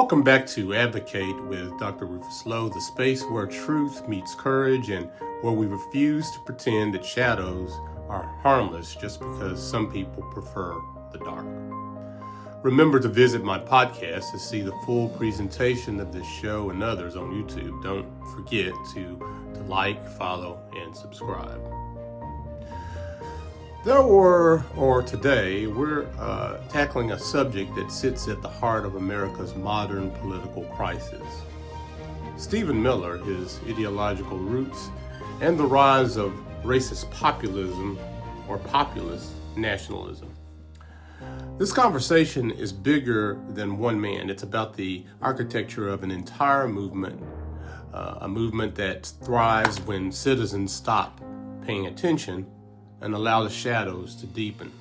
Welcome back to Advocate with Dr. Rufus Lowe, the space where truth meets courage and where we refuse to pretend that shadows are harmless just because some people prefer the dark. Remember to visit my podcast to see the full presentation of this show and others on YouTube. Don't forget to like, follow, and subscribe. Today, we're tackling a subject that sits at the heart of America's modern political crisis. Stephen Miller, his ideological roots, and the rise of racist populism or populist nationalism. This conversation is bigger than one man. It's about the architecture of an entire movement, a movement that thrives when citizens stop paying attention and allow the shadows to deepen.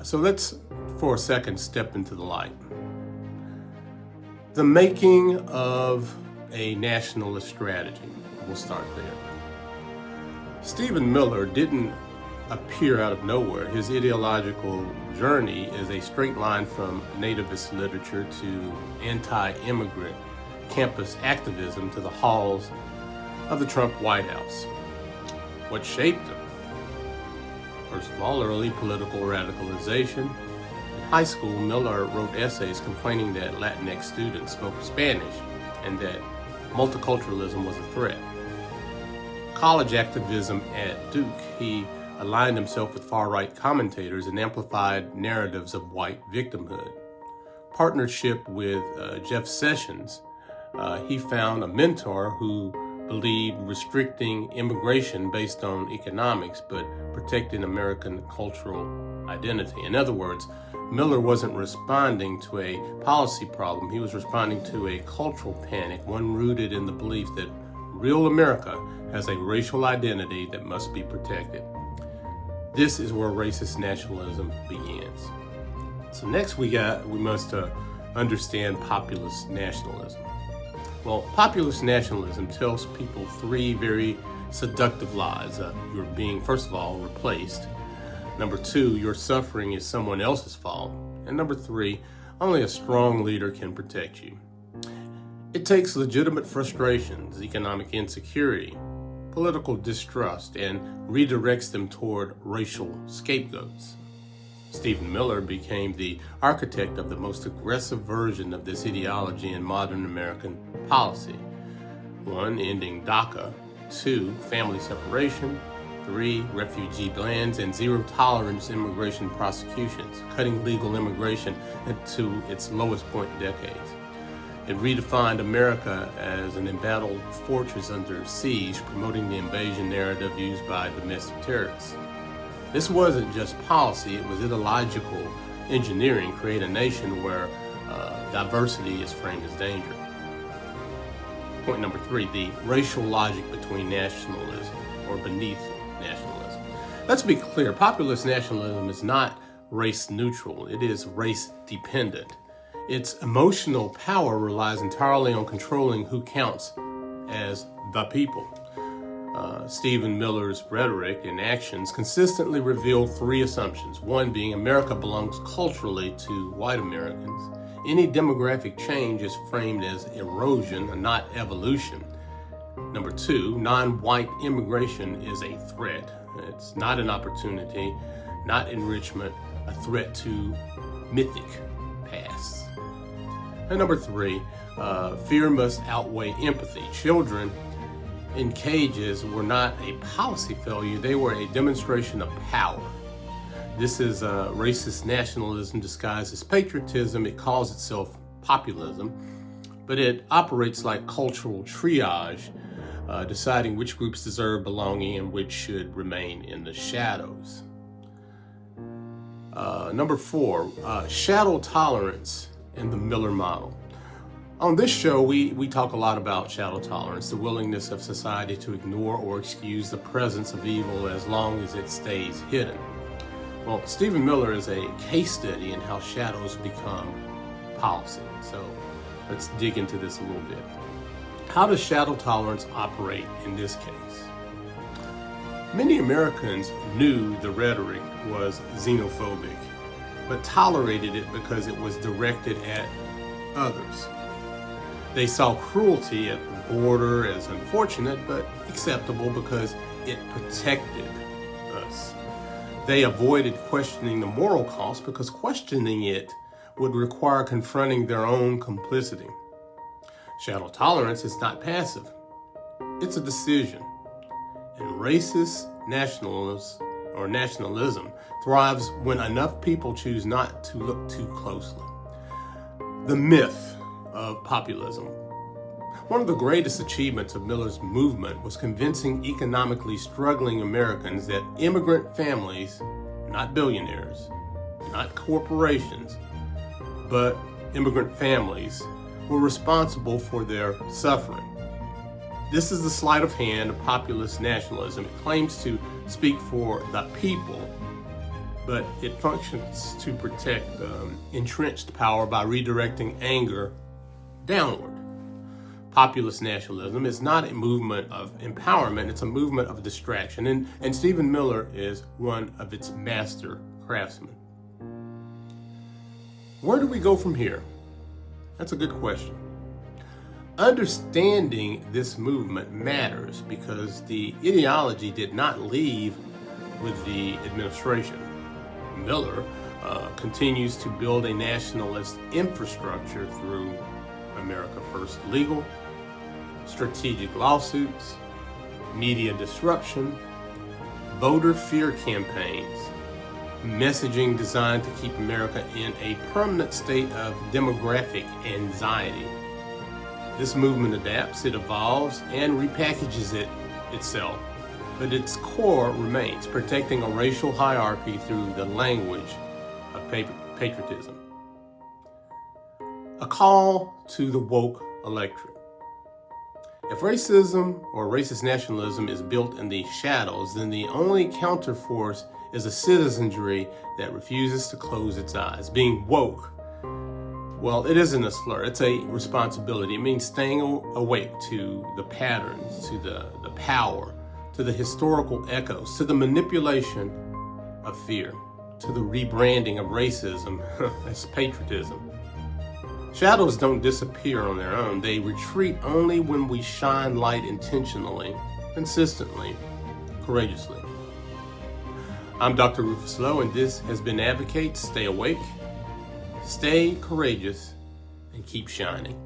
So let's, for a second, step into the light. The making of a nationalist strategy. We'll start there. Stephen Miller didn't appear out of nowhere. His ideological journey is a straight line from nativist literature to anti-immigrant campus activism to the halls of the Trump White House. What shaped him? First of all, early political radicalization. In high school, Miller wrote essays complaining that Latinx students spoke Spanish and that multiculturalism was a threat. College activism at Duke, he aligned himself with far-right commentators and amplified narratives of white victimhood. Partnership with Jeff Sessions, he found a mentor who believed restricting immigration based on economics, but protecting American cultural identity. In other words, Miller wasn't responding to a policy problem. He was responding to a cultural panic, one rooted in the belief that real America has a racial identity that must be protected. This is where racist nationalism begins. So next we must understand populist nationalism. Well, populist nationalism tells people three very seductive lies. You're being, first of all, replaced. Number two, your suffering is someone else's fault. And number three, only a strong leader can protect you. It takes legitimate frustrations, economic insecurity, political distrust, and redirects them toward racial scapegoats. Stephen Miller became the architect of the most aggressive version of this ideology in modern American policy. 1, ending DACA. 2, family separation. 3, refugee bans, and zero tolerance immigration prosecutions, cutting legal immigration to its lowest point in decades. It redefined America as an embattled fortress under siege, promoting the invasion narrative used by domestic terrorists. This wasn't just policy, it was ideological engineering, create a nation where diversity is framed as danger. Point number 3, the racial logic between nationalism or beneath nationalism. Let's be clear, populist nationalism is not race neutral, it is race dependent. Its emotional power relies entirely on controlling who counts as the people. Stephen Miller's rhetoric and actions consistently reveal three assumptions. 1 being America belongs culturally to white Americans. Any demographic change is framed as erosion and not evolution. Number 2, non-white immigration is a threat. It's not an opportunity, not enrichment, a threat to mythic pasts. And number 3, fear must outweigh empathy. Children in cages were not a policy failure, they were a demonstration of power. This is racist nationalism disguised as patriotism. It calls itself populism, but it operates like cultural triage, deciding which groups deserve belonging and which should remain in the shadows. Number 4, shadow tolerance and the Miller model. On this show, we talk a lot about shadow tolerance, the willingness of society to ignore or excuse the presence of evil as long as it stays hidden. Well, Stephen Miller is a case study in how shadows become policy. So let's dig into this a little bit. How does shadow tolerance operate in this case? Many Americans knew the rhetoric was xenophobic, but tolerated it because it was directed at others. They saw cruelty at the border as unfortunate but acceptable because it protected us. They avoided questioning the moral cost because questioning it would require confronting their own complicity. Shadow tolerance is not passive. It's a decision. And racist nationalism thrives when enough people choose not to look too closely. The myth of populism. One of the greatest achievements of Miller's movement was convincing economically struggling Americans that immigrant families, not billionaires, not corporations, but immigrant families, were responsible for their suffering. This is the sleight of hand of populist nationalism. It claims to speak for the people, but it functions to protect entrenched power by redirecting anger downward. Populist nationalism is not a movement of empowerment, it's a movement of distraction, and Stephen Miller is one of its master craftsmen. Where do we go from here? That's a good question. Understanding this movement matters because the ideology did not leave with the administration. Miller continues to build a nationalist infrastructure through America First Legal, strategic lawsuits, media disruption, voter fear campaigns, messaging designed to keep America in a permanent state of demographic anxiety. This movement adapts, it evolves, and repackages itself, but its core remains, protecting a racial hierarchy through the language of patriotism. A call to the woke electorate. If racism or racist nationalism is built in the shadows, then the only counterforce is a citizenry that refuses to close its eyes. Being woke, well, it isn't a slur, it's a responsibility. It means staying awake to the patterns, to the power, to the historical echoes, to the manipulation of fear, to the rebranding of racism as patriotism. Shadows don't disappear on their own. They retreat only when we shine light intentionally, consistently, courageously. I'm Dr. Rufus Lowe, and this has been Advocate. Stay awake, stay courageous, and keep shining.